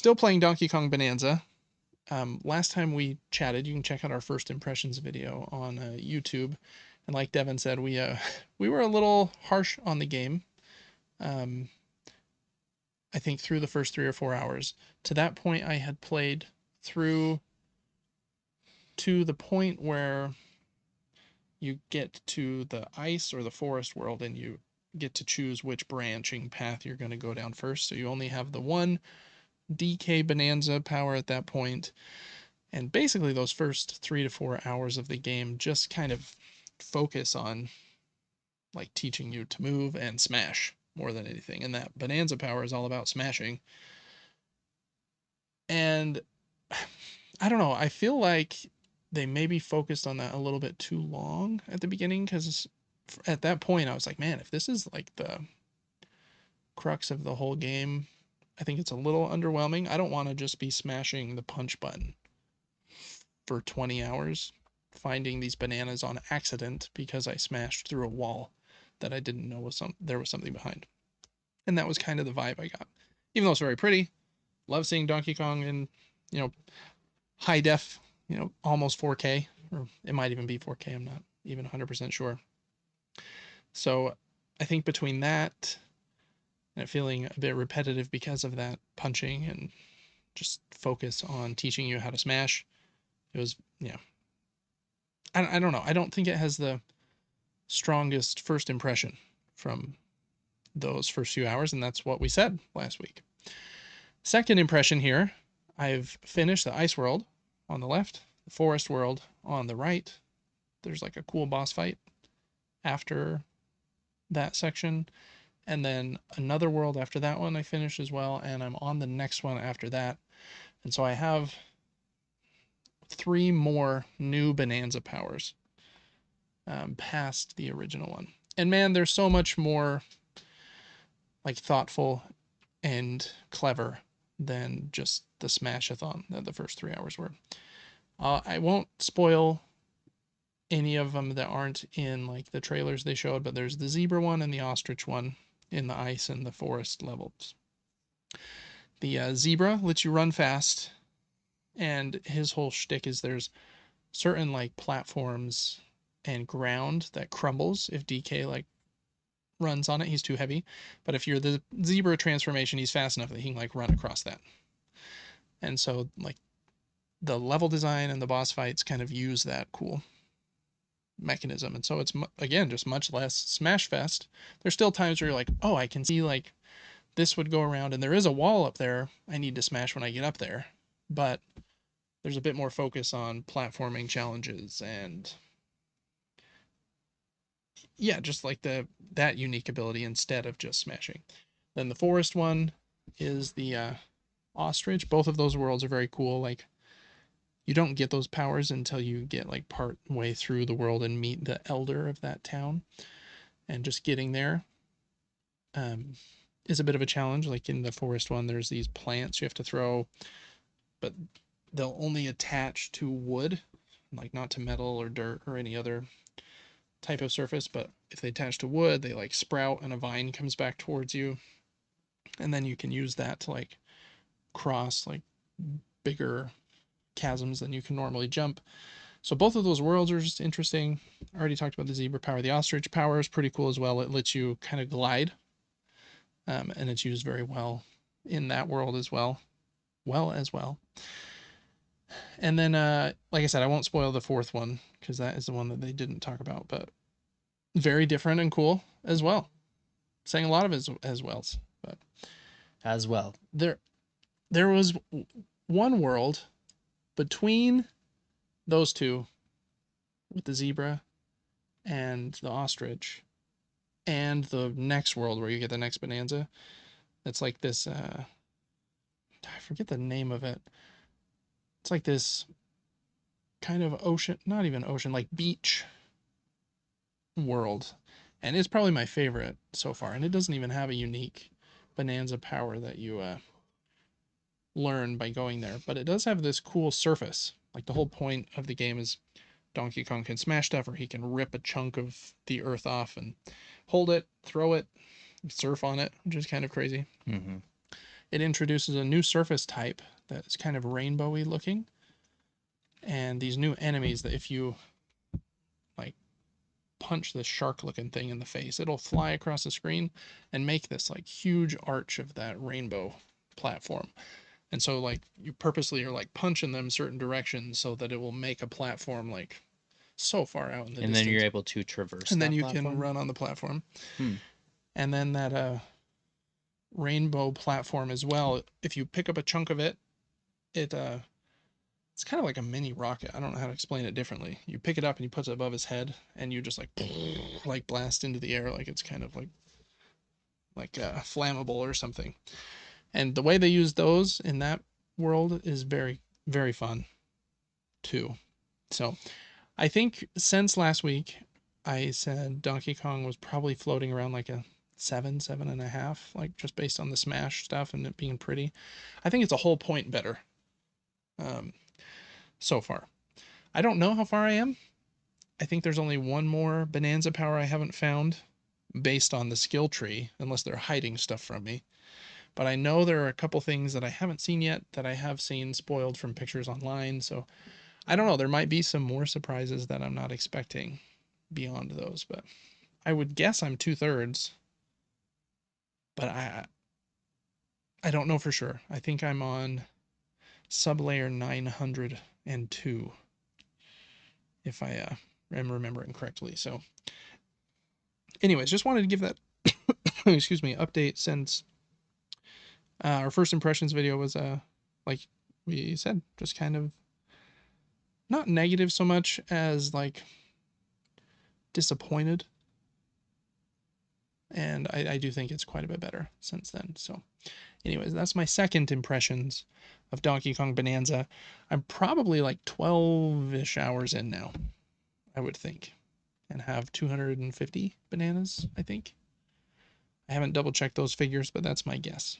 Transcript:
still playing Donkey Kong Bananza. Last time we chatted, you can check out our first impressions video on YouTube. And like Devin said, we were a little harsh on the game. Um, I think through the first 3 or 4 hours. To that point, I had played through to the point where you get to the ice or the forest world and you get to choose which branching path you're going to go down first. So you only have the one DK Bananza power at that point. And basically, those first 3 to 4 hours of the game just kind of focus on like teaching you to move and smash more than anything. And that Bananza power is all about smashing. And I don't know, I feel like they maybe focused on that a little bit too long at the beginning, because at that point I was like, man, if this is like the crux of the whole game, I think it's a little underwhelming. I don't want to just be smashing the punch button for 20 hours, finding these bananas on accident because I smashed through a wall that I didn't know there was something behind. And that was kind of the vibe I got. Even though it's very pretty, love seeing Donkey Kong in, high def, almost 4K, or it might even be 4K. I'm not even 100% sure. So I think between that and it feeling a bit repetitive because of that punching and just focus on teaching you how to smash, it was, I don't know. I don't think it has the strongest first impression from those first few hours, and that's what we said last week. Second impression here, I've finished the ice world on the left, the forest world on the right. There's like a cool boss fight after that section, and then another world after that one I finished as well, and I'm on the next one after that. And so I have 3 more new Bananza powers past the original one. And man, there's so much more like thoughtful and clever than just the smash-a-thon that the first 3 hours were. I won't spoil any of them that aren't in like the trailers they showed, but there's the zebra one and the ostrich one in the ice and the forest levels. The zebra lets you run fast, and his whole shtick is there's certain like platforms and ground that crumbles if DK like runs on it. He's too heavy, but if you're the zebra transformation, he's fast enough that he can like run across that. And so like the level design and the boss fights kind of use that cool mechanism, and so it's again just much less smash fest. There's still times where you're like, oh, I can see like this would go around and there is a wall up there I need to smash when I get up there, but there's a bit more focus on platforming challenges and just like that unique ability instead of just smashing. Then the forest one is the ostrich. Both of those worlds are very cool. Like you don't get those powers until you get like part way through the world and meet the elder of that town, and just getting there is a bit of a challenge. Like in the forest one, there's these plants you have to throw, but they'll only attach to wood, like not to metal or dirt or any other type of surface. But if they attach to wood, they like sprout and a vine comes back towards you, and then you can use that to like cross like bigger chasms than you can normally jump. So both of those worlds are just interesting. I already talked about the zebra power. The ostrich power is pretty cool as well. It lets you kind of glide, and it's used very well in that world as well. And then, like I said, I won't spoil the fourth one because that is the one that they didn't talk about, but very different and cool as well. Saying a lot of as wells, but as well. There was one world between those two with the zebra and the ostrich and the next world where you get the next Bananza. It's like this, I forget the name of it. It's like this kind of ocean, not even ocean, like beach world. And it's probably my favorite so far. And it doesn't even have a unique Bananza power that you learn by going there. But it does have this cool surface. Like the whole point of the game is Donkey Kong can smash stuff, or he can rip a chunk of the earth off and hold it, throw it, surf on it, which is kind of crazy. Mm-hmm. it introduces a new surface type that's kind of rainbowy looking, and these new enemies that if you like punch this shark looking thing in the face, it'll fly across the screen and make this like huge arch of that rainbow platform. And so like you purposely are like punching them certain directions so that it will make a platform like so far out in the And distance. then you're able to traverse And that then you platform? can run on the platform. Hmm. And then that rainbow platform as well, if you pick up a chunk of it, it's kind of like a mini rocket. I don't know how to explain it differently. You pick it up and you put it above his head and you just like blast into the air like it's kind of like flammable or something. And the way they use those in that world is very, very fun too. So I think since last week, I said Donkey Kong was probably floating around like a 7.5, like just based on the Smash stuff and it being pretty. I think it's a whole point better um, so far. I don't know how far I am. I think there's only one more Bonanza power I haven't found based on the skill tree, unless they're hiding stuff from me. But I know there are a couple things that I haven't seen yet that I have seen spoiled from pictures online. So I don't know. There might be some more surprises that I'm not expecting beyond those. But I would guess I'm 2/3. But I don't know for sure. I think I'm on sublayer 902, if I am remembering correctly. So, anyways, just wanted to give that excuse me update since our first impressions video was like we said, just kind of not negative so much as like disappointed. And I do think it's quite a bit better since then. So, anyways, that's my second impressions of Donkey Kong Bonanza. I'm probably like 12-ish hours in now, I would think, and have 250 bananas, I think. I haven't double checked those figures, but that's my guess.